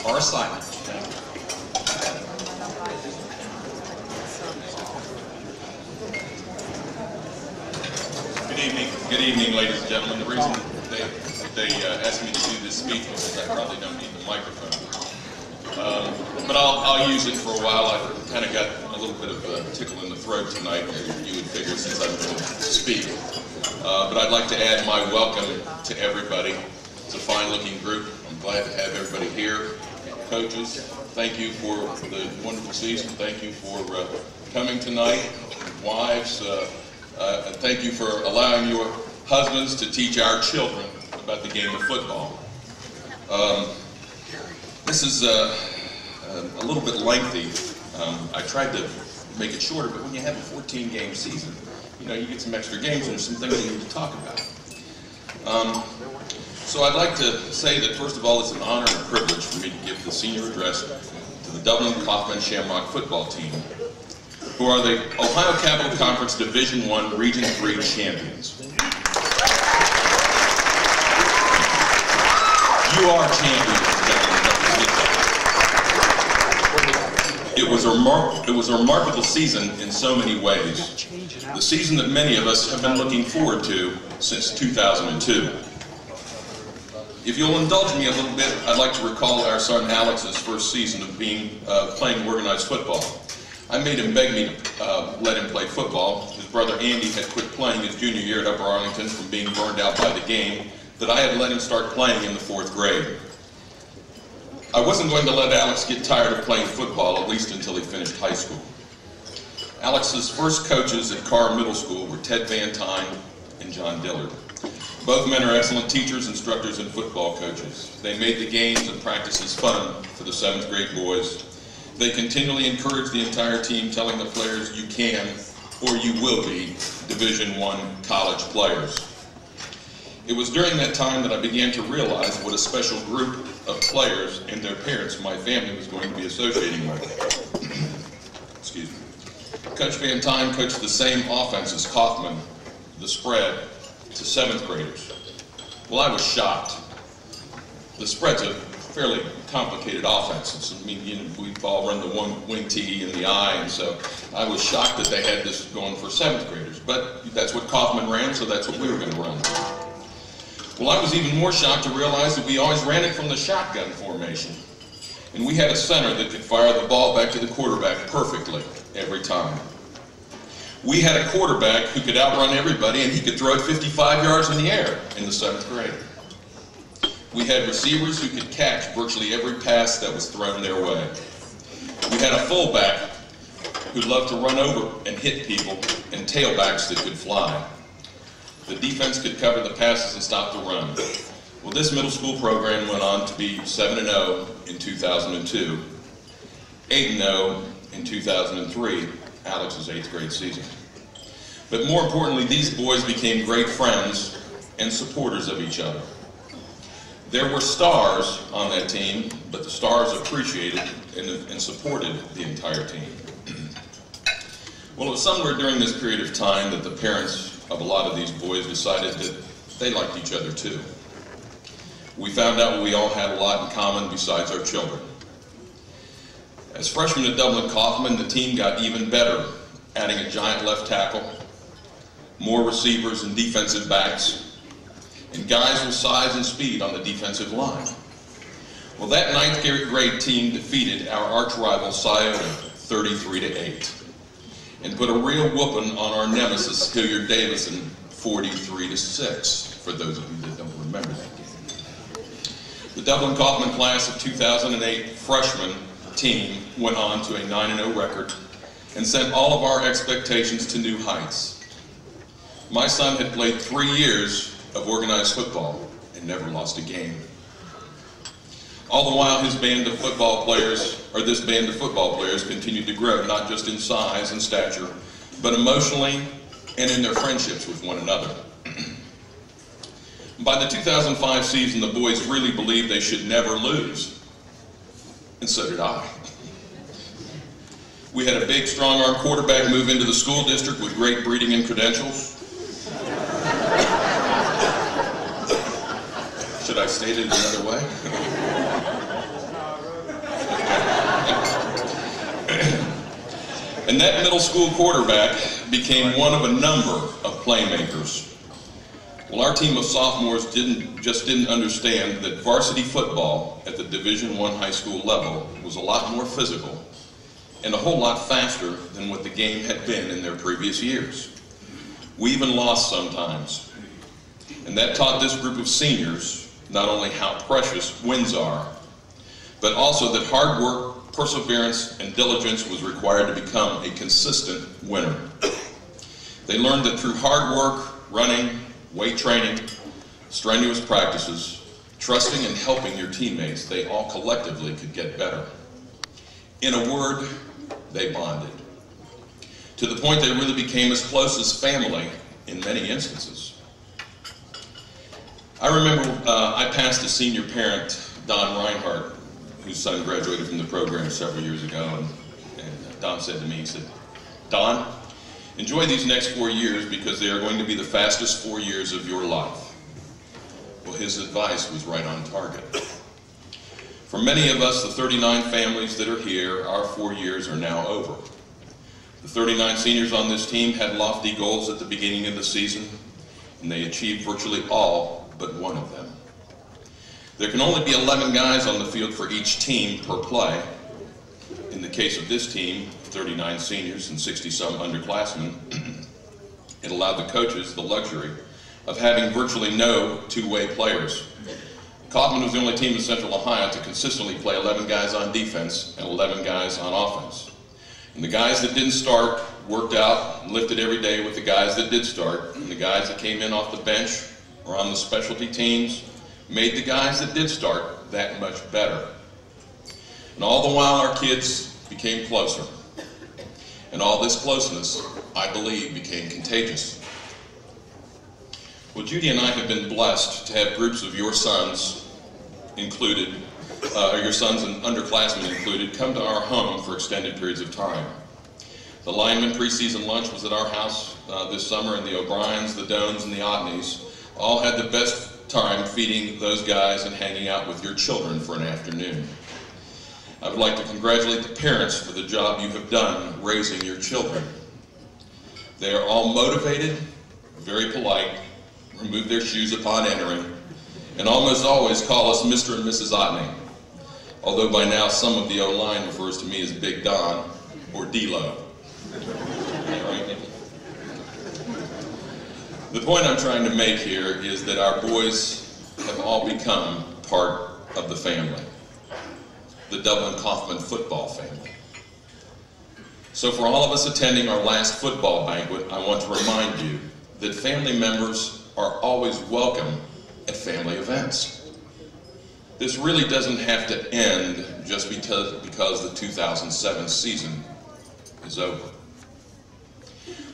our assignment. Good evening, ladies and gentlemen. The reason they asked me to do this speech was because I probably don't need the microphone. But I'll use it for a while. I kind of got a little bit of a tickle in the throat tonight, you would figure, since I'm going to speak. But I'd like to add my welcome to everybody. It's a fine-looking group. I'm glad to have everybody here. Coaches, thank you for the wonderful season. Thank you for coming tonight. Wives, thank you for allowing your husbands to teach our children about the game of football. This is a little bit lengthy. I tried to make it shorter, but when you have a 14-game season, you know, you get some extra games and there's some things you need to talk about. So I'd like to say that, first of all, it's an honor and a privilege for me to give the senior address to the Dublin Kaufman Shamrock football team, who are the Ohio Capital Conference Division I Region III champions. You are champions. It was a remarkable season in so many ways. The season that many of us have been looking forward to since 2002. If you'll indulge me a little bit, I'd like to recall our son Alex's first season of playing organized football. I made him beg me to let him play football. His brother Andy had quit playing his junior year at Upper Arlington from being burned out by the game, that I had let him start playing in the 4th grade. I wasn't going to let Alex get tired of playing football, at least until he finished high school. Alex's first coaches at Carr Middle School were Ted Van Tyne and John Dillard. Both men are excellent teachers, instructors, and football coaches. They made the games and practices fun for the 7th grade boys. They continually encouraged the entire team, telling the players, you can or you will be Division I college players. It was during that time that I began to realize what a special group of players and their parents my family was going to be associating with. Excuse me. Coach Van Tyne coached the same offense as Kaufman, the spread, to 7th graders. Well, I was shocked. The spread's a fairly complicated offense. I mean, you know, we all run the one wing tee in the eye, and so I was shocked that they had this going for 7th graders. But that's what Kaufman ran, so that's what we were going to run. Well, I was even more shocked to realize that we always ran it from the shotgun formation. And we had a center that could fire the ball back to the quarterback perfectly every time. We had a quarterback who could outrun everybody, and he could throw it 55 yards in the air in the 7th grade. We had receivers who could catch virtually every pass that was thrown their way. We had a fullback who loved to run over and hit people, and tailbacks that could fly. The defense could cover the passes and stop the run. Well, this middle school program went on to be 7-0 in 2002, 8-0 in 2003, Alex's 8th grade season. But more importantly, these boys became great friends and supporters of each other. There were stars on that team, but the stars appreciated and supported the entire team. Well, it was somewhere during this period of time that the parents of a lot of these boys decided that they liked each other too. We found out we all had a lot in common besides our children. As freshmen at Dublin Kaufman, the team got even better, adding a giant left tackle, more receivers and defensive backs, and guys with size and speed on the defensive line. Well, that 9th grade team defeated our arch rival Scioto 33-8. and put a real whooping on our nemesis, Hilliard Davison, 43-6, for those of you that don't remember that game. The Dublin Kaufman class of 2008 freshman team went on to a 9-0 record and sent all of our expectations to new heights. My son had played 3 years of organized football and never lost a game. All the while, this band of football players continued to grow, not just in size and stature, but emotionally and in their friendships with one another. By the 2005 season, the boys really believed they should never lose, and so did I. We had a big, strong-arm quarterback move into the school district with great breeding and credentials. Should I state it another way? And that middle school quarterback became one of a number of playmakers. Well, our team of sophomores didn't understand that varsity football at the Division I high school level was a lot more physical and a whole lot faster than what the game had been in their previous years. We even lost sometimes. And that taught this group of seniors not only how precious wins are, but also that hard work, perseverance, and diligence was required to become a consistent winner. They learned that through hard work, running, weight training, strenuous practices, trusting and helping your teammates, they all collectively could get better. In a word, they bonded. To the point they really became as close as family in many instances. I remember I passed a senior parent, Don Reinhardt, whose son graduated from the program several years ago, and Don said to me, he said, "Don, enjoy these next 4 years because they are going to be the fastest 4 years of your life." Well, his advice was right on target. For many of us, the 39 families that are here, our 4 years are now over. The 39 seniors on this team had lofty goals at the beginning of the season, and they achieved virtually all but one of them. There can only be 11 guys on the field for each team per play. In the case of this team, 39 seniors and 60-some underclassmen, it allowed the coaches the luxury of having virtually no two-way players. Kaufman was the only team in Central Ohio to consistently play 11 guys on defense and 11 guys on offense. And the guys that didn't start worked out and lifted every day with the guys that did start, and the guys that came in off the bench or on the specialty teams made the guys that did start that much better. And all the while our kids became closer. And all this closeness, I believe, became contagious. Well, Judy and I have been blessed to have groups of your sons included, or your sons and underclassmen included, come to our home for extended periods of time. The lineman preseason lunch was at our house this summer, and the O'Briens, the Dones, and the Ottneys all had the best time feeding those guys and hanging out with your children for an afternoon. I would like to congratulate the parents for the job you have done raising your children. They are all motivated, very polite, remove their shoes upon entering, and almost always call us Mr. and Mrs. Ottney, although by now some of the O-line refers to me as Big Don or D-Lo. Right, Nikki? The point I'm trying to make here is that our boys have all become part of the family, the Dublin-Kaufman football family. So for all of us attending our last football banquet, I want to remind you that family members are always welcome at family events. This really doesn't have to end just because the 2007 season is over.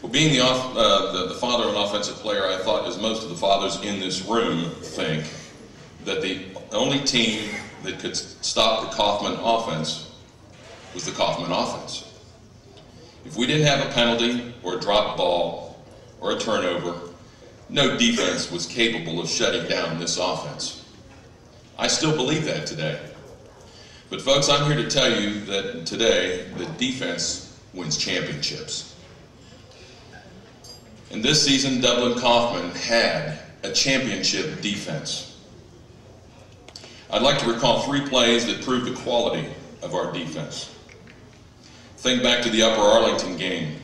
Well, being the father of an offensive player, I thought, as most of the fathers in this room think, that the only team that could stop the Kaufman offense was the Kaufman offense. If we didn't have a penalty or a dropped ball or a turnover, no defense was capable of shutting down this offense. I still believe that today. But folks, I'm here to tell you that today, the defense wins championships. And this season, Dublin-Kaufman had a championship defense. I'd like to recall 3 plays that proved the quality of our defense. Think back to the Upper Arlington game.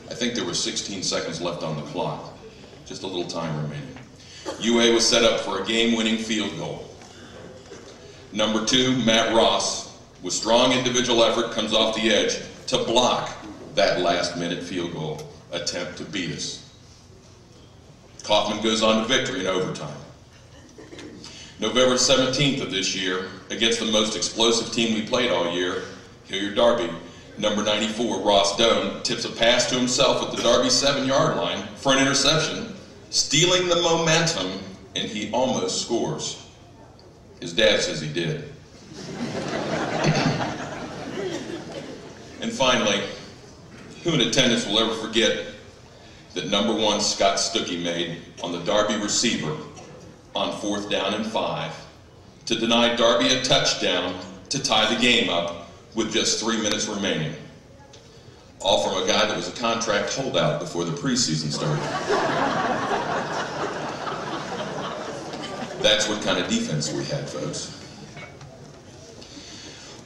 I think there were 16 seconds left on the clock. Just a little time remaining. UA was set up for a game-winning field goal. Number 2, Matt Ross, with strong individual effort, comes off the edge to block that last-minute field goal attempt to beat us. Kaufman goes on to victory in overtime. November 17th of this year, against the most explosive team we played all year, Hilliard Darby, number 94, Ross Doan, tips a pass to himself at the Darby 7-yard line for an interception, stealing the momentum, and he almost scores. His dad says he did. And finally, who in attendance will ever forget that number 1 Scott Stuckey made on the Darby receiver on 4th down and 5 to deny Darby a touchdown to tie the game up with just 3 minutes remaining. all from a guy that was a contract holdout before the preseason started. That's what kind of defense we had, folks.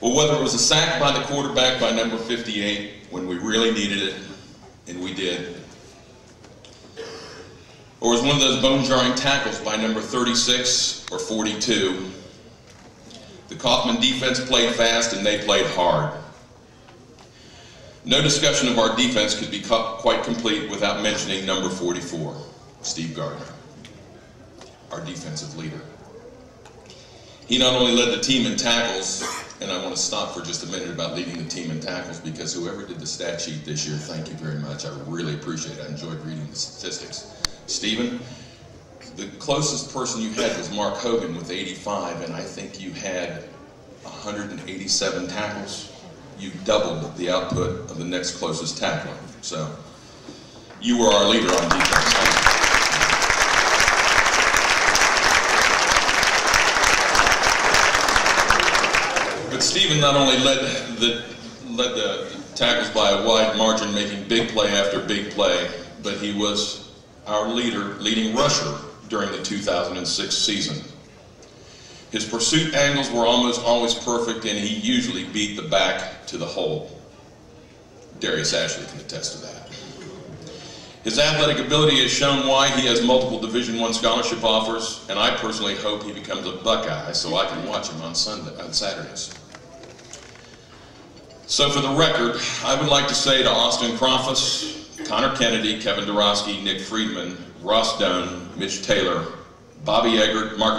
Well, whether it was a sack by the quarterback by number 58 when we really needed it, and we did, or it was one of those bone-jarring tackles by number 36 or 42, the Kaufman defense played fast and they played hard. No discussion of our defense could be quite complete without mentioning number 44, Steve Gardner, our defensive leader. He not only led the team in tackles, and I want to stop for just a minute about leading the team in tackles, because whoever did the stat sheet this year, thank you very much. I really appreciate it. I enjoyed reading the statistics. Stephen, the closest person you had was Mark Hogan with 85, and I think you had 187 tackles. You doubled the output of the next closest tackler. So you were our leader on defense. But Stephen not only led the tackles by a wide margin, making big play after big play, but he was our leading rusher during the 2006 season. His pursuit angles were almost always perfect, and he usually beat the back to the hole. Darius Ashley can attest to that. His athletic ability has shown why he has multiple Division I scholarship offers, and I personally hope he becomes a Buckeye so I can watch him on Saturdays. So for the record, I would like to say to Austin Krofus, Connor Kennedy, Kevin Dorosky, Nick Friedman, Ross Doan, Mitch Taylor, Bobby Eggert, Marcus